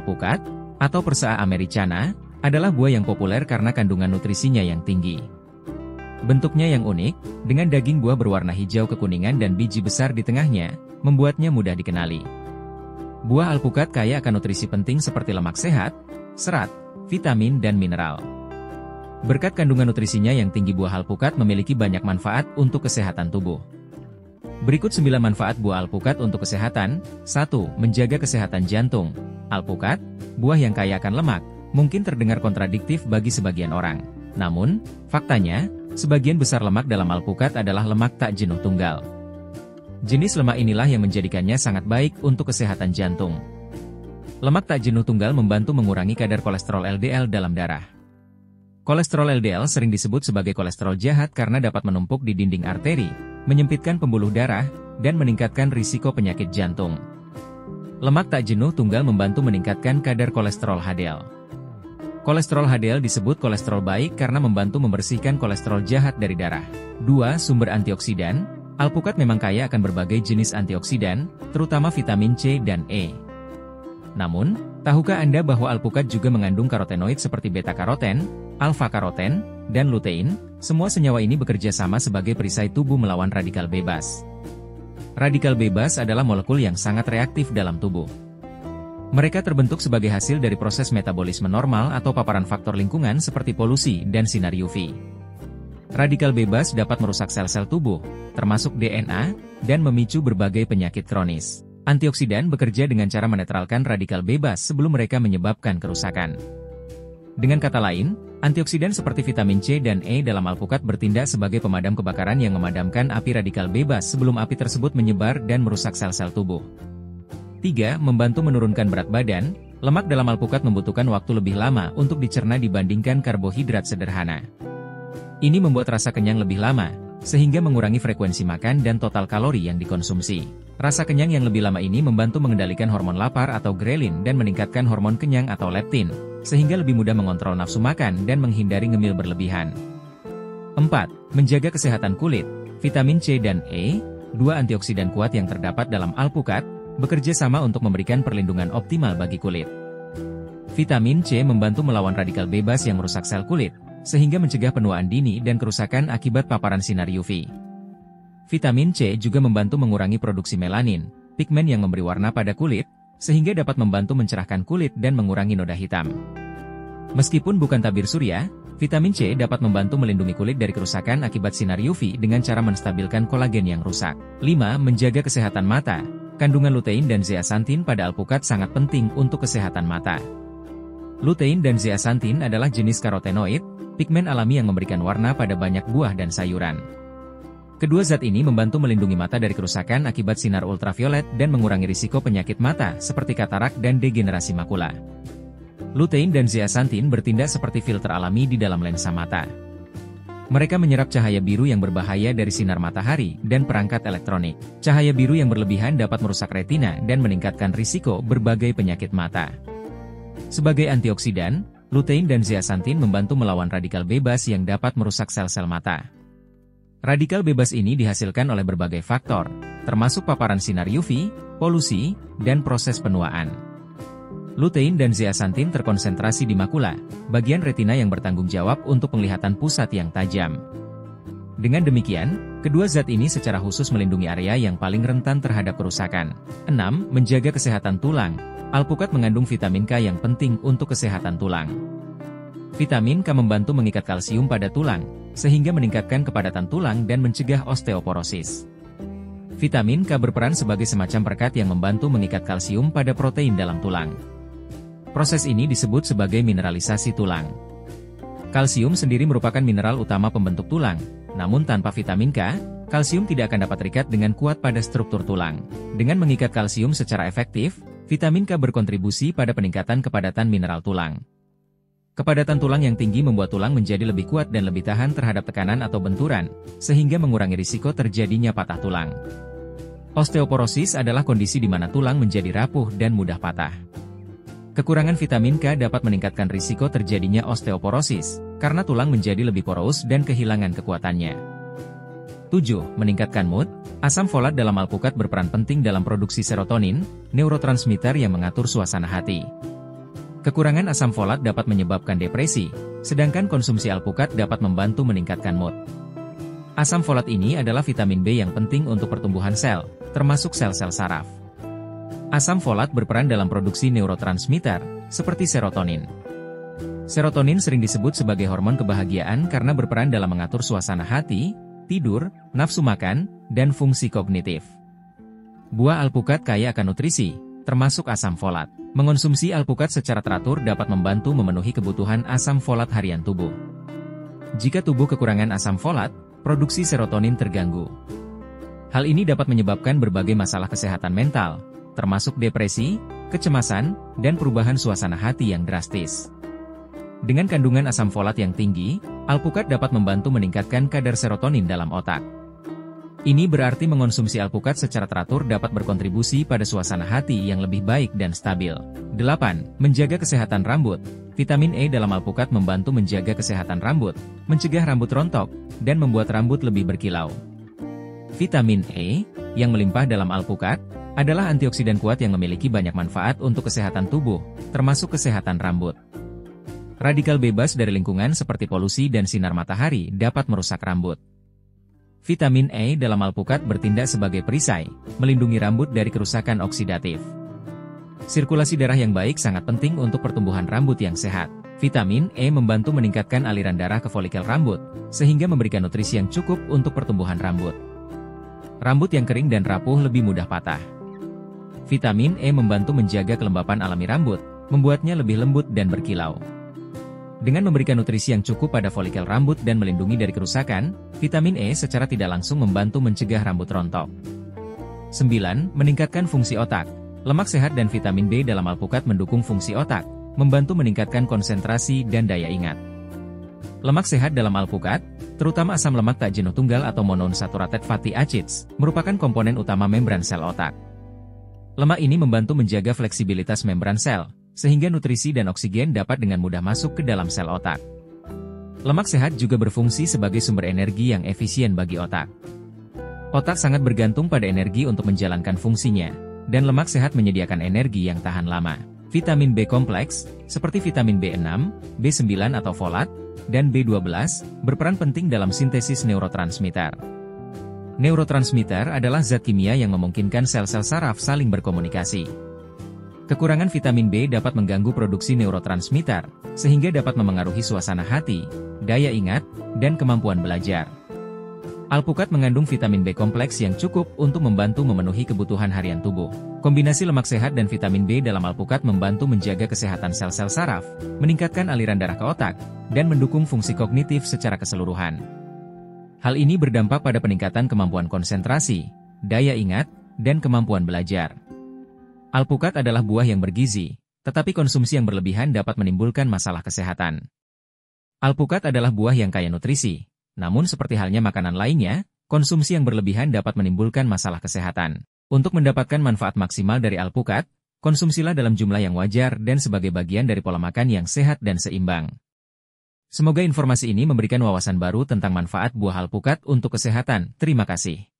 Alpukat, atau Persea americana, adalah buah yang populer karena kandungan nutrisinya yang tinggi. Bentuknya yang unik, dengan daging buah berwarna hijau kekuningan dan biji besar di tengahnya, membuatnya mudah dikenali. Buah alpukat kaya akan nutrisi penting seperti lemak sehat, serat, vitamin dan mineral. Berkat kandungan nutrisinya yang tinggi, buah alpukat memiliki banyak manfaat untuk kesehatan tubuh. Berikut 9 manfaat buah alpukat untuk kesehatan. 1. Menjaga kesehatan jantung. Alpukat, buah yang kaya akan lemak, mungkin terdengar kontradiktif bagi sebagian orang. Namun, faktanya, sebagian besar lemak dalam alpukat adalah lemak tak jenuh tunggal. Jenis lemak inilah yang menjadikannya sangat baik untuk kesehatan jantung. Lemak tak jenuh tunggal membantu mengurangi kadar kolesterol LDL dalam darah. Kolesterol LDL sering disebut sebagai kolesterol jahat karena dapat menumpuk di dinding arteri, menyempitkan pembuluh darah, dan meningkatkan risiko penyakit jantung. Lemak tak jenuh tunggal membantu meningkatkan kadar kolesterol HDL. Kolesterol HDL disebut kolesterol baik karena membantu membersihkan kolesterol jahat dari darah. 2. Sumber antioksidan. Alpukat memang kaya akan berbagai jenis antioksidan, terutama vitamin C dan E. Namun, tahukah Anda bahwa alpukat juga mengandung karotenoid seperti beta-karoten, alfa-karoten, dan lutein? Semua senyawa ini bekerja sama sebagai perisai tubuh melawan radikal bebas. Radikal bebas adalah molekul yang sangat reaktif dalam tubuh. Mereka terbentuk sebagai hasil dari proses metabolisme normal atau paparan faktor lingkungan seperti polusi dan sinar UV. Radikal bebas dapat merusak sel-sel tubuh, termasuk DNA, dan memicu berbagai penyakit kronis. Antioksidan bekerja dengan cara menetralkan radikal bebas sebelum mereka menyebabkan kerusakan. Dengan kata lain, antioksidan seperti vitamin C dan E dalam alpukat bertindak sebagai pemadam kebakaran yang memadamkan api radikal bebas sebelum api tersebut menyebar dan merusak sel-sel tubuh. 3. Membantu menurunkan berat badan. Lemak dalam alpukat membutuhkan waktu lebih lama untuk dicerna dibandingkan karbohidrat sederhana. Ini membuat rasa kenyang lebih lama, sehingga mengurangi frekuensi makan dan total kalori yang dikonsumsi. Rasa kenyang yang lebih lama ini membantu mengendalikan hormon lapar atau grelin dan meningkatkan hormon kenyang atau leptin, sehingga lebih mudah mengontrol nafsu makan dan menghindari ngemil berlebihan. 4. Menjaga kesehatan kulit. Vitamin C dan E, dua antioksidan kuat yang terdapat dalam alpukat, bekerja sama untuk memberikan perlindungan optimal bagi kulit. Vitamin C membantu melawan radikal bebas yang merusak sel kulit, sehingga mencegah penuaan dini dan kerusakan akibat paparan sinar UV. Vitamin C juga membantu mengurangi produksi melanin, pigmen yang memberi warna pada kulit, sehingga dapat membantu mencerahkan kulit dan mengurangi noda hitam. Meskipun bukan tabir surya, vitamin C dapat membantu melindungi kulit dari kerusakan akibat sinar UV dengan cara menstabilkan kolagen yang rusak. 5. Menjaga kesehatan mata. Kandungan lutein dan zeaxanthin pada alpukat sangat penting untuk kesehatan mata. Lutein dan zeaxanthin adalah jenis karotenoid, pigmen alami yang memberikan warna pada banyak buah dan sayuran. Kedua zat ini membantu melindungi mata dari kerusakan akibat sinar ultraviolet dan mengurangi risiko penyakit mata seperti katarak dan degenerasi makula. Lutein dan zeaxanthin bertindak seperti filter alami di dalam lensa mata. Mereka menyerap cahaya biru yang berbahaya dari sinar matahari dan perangkat elektronik. Cahaya biru yang berlebihan dapat merusak retina dan meningkatkan risiko berbagai penyakit mata. Sebagai antioksidan, lutein dan zeaxanthin membantu melawan radikal bebas yang dapat merusak sel-sel mata. Radikal bebas ini dihasilkan oleh berbagai faktor, termasuk paparan sinar UV, polusi, dan proses penuaan. Lutein dan zeaxanthin terkonsentrasi di makula, bagian retina yang bertanggung jawab untuk penglihatan pusat yang tajam. Dengan demikian, kedua zat ini secara khusus melindungi area yang paling rentan terhadap kerusakan. 6. Menjaga kesehatan tulang. Alpukat mengandung vitamin K yang penting untuk kesehatan tulang. Vitamin K membantu mengikat kalsium pada tulang, sehingga meningkatkan kepadatan tulang dan mencegah osteoporosis. Vitamin K berperan sebagai semacam perekat yang membantu mengikat kalsium pada protein dalam tulang. Proses ini disebut sebagai mineralisasi tulang. Kalsium sendiri merupakan mineral utama pembentuk tulang, namun tanpa vitamin K, kalsium tidak akan dapat terikat dengan kuat pada struktur tulang. Dengan mengikat kalsium secara efektif, vitamin K berkontribusi pada peningkatan kepadatan mineral tulang. Kepadatan tulang yang tinggi membuat tulang menjadi lebih kuat dan lebih tahan terhadap tekanan atau benturan, sehingga mengurangi risiko terjadinya patah tulang. Osteoporosis adalah kondisi di mana tulang menjadi rapuh dan mudah patah. Kekurangan vitamin K dapat meningkatkan risiko terjadinya osteoporosis, karena tulang menjadi lebih porous dan kehilangan kekuatannya. 7. Meningkatkan mood. Asam folat dalam alpukat berperan penting dalam produksi serotonin, neurotransmitter yang mengatur suasana hati. Kekurangan asam folat dapat menyebabkan depresi, sedangkan konsumsi alpukat dapat membantu meningkatkan mood. Asam folat ini adalah vitamin B yang penting untuk pertumbuhan sel, termasuk sel-sel saraf. Asam folat berperan dalam produksi neurotransmitter, seperti serotonin. Serotonin sering disebut sebagai hormon kebahagiaan karena berperan dalam mengatur suasana hati, tidur, nafsu makan, dan fungsi kognitif. Buah alpukat kaya akan nutrisi, termasuk asam folat. Mengonsumsi alpukat secara teratur dapat membantu memenuhi kebutuhan asam folat harian tubuh. Jika tubuh kekurangan asam folat, produksi serotonin terganggu. Hal ini dapat menyebabkan berbagai masalah kesehatan mental, termasuk depresi, kecemasan, dan perubahan suasana hati yang drastis. Dengan kandungan asam folat yang tinggi, alpukat dapat membantu meningkatkan kadar serotonin dalam otak. Ini berarti mengonsumsi alpukat secara teratur dapat berkontribusi pada suasana hati yang lebih baik dan stabil. 8. Menjaga kesehatan rambut. Vitamin E dalam alpukat membantu menjaga kesehatan rambut, mencegah rambut rontok, dan membuat rambut lebih berkilau. Vitamin E, yang melimpah dalam alpukat, adalah antioksidan kuat yang memiliki banyak manfaat untuk kesehatan tubuh, termasuk kesehatan rambut. Radikal bebas dari lingkungan seperti polusi dan sinar matahari dapat merusak rambut. Vitamin E dalam alpukat bertindak sebagai perisai, melindungi rambut dari kerusakan oksidatif. Sirkulasi darah yang baik sangat penting untuk pertumbuhan rambut yang sehat. Vitamin E membantu meningkatkan aliran darah ke folikel rambut, sehingga memberikan nutrisi yang cukup untuk pertumbuhan rambut. Rambut yang kering dan rapuh lebih mudah patah. Vitamin E membantu menjaga kelembapan alami rambut, membuatnya lebih lembut dan berkilau. Dengan memberikan nutrisi yang cukup pada folikel rambut dan melindungi dari kerusakan, vitamin E secara tidak langsung membantu mencegah rambut rontok. 9. Meningkatkan fungsi otak. Lemak sehat dan vitamin B dalam alpukat mendukung fungsi otak, membantu meningkatkan konsentrasi dan daya ingat. Lemak sehat dalam alpukat, terutama asam lemak tak jenuh tunggal atau monounsaturated fatty acids, merupakan komponen utama membran sel otak. Lemak ini membantu menjaga fleksibilitas membran sel, sehingga nutrisi dan oksigen dapat dengan mudah masuk ke dalam sel otak. Lemak sehat juga berfungsi sebagai sumber energi yang efisien bagi otak. Otak sangat bergantung pada energi untuk menjalankan fungsinya, dan lemak sehat menyediakan energi yang tahan lama. Vitamin B kompleks, seperti vitamin B6, B9 atau folat, dan B12, berperan penting dalam sintesis neurotransmitter. Neurotransmitter adalah zat kimia yang memungkinkan sel-sel saraf saling berkomunikasi. Kekurangan vitamin B dapat mengganggu produksi neurotransmitter, sehingga dapat memengaruhi suasana hati, daya ingat, dan kemampuan belajar. Alpukat mengandung vitamin B kompleks yang cukup untuk membantu memenuhi kebutuhan harian tubuh. Kombinasi lemak sehat dan vitamin B dalam alpukat membantu menjaga kesehatan sel-sel saraf, meningkatkan aliran darah ke otak, dan mendukung fungsi kognitif secara keseluruhan. Hal ini berdampak pada peningkatan kemampuan konsentrasi, daya ingat, dan kemampuan belajar. Alpukat adalah buah yang bergizi, tetapi konsumsi yang berlebihan dapat menimbulkan masalah kesehatan. Alpukat adalah buah yang kaya nutrisi, namun seperti halnya makanan lainnya, konsumsi yang berlebihan dapat menimbulkan masalah kesehatan. Untuk mendapatkan manfaat maksimal dari alpukat, konsumsilah dalam jumlah yang wajar dan sebagai bagian dari pola makan yang sehat dan seimbang. Semoga informasi ini memberikan wawasan baru tentang manfaat buah alpukat untuk kesehatan. Terima kasih.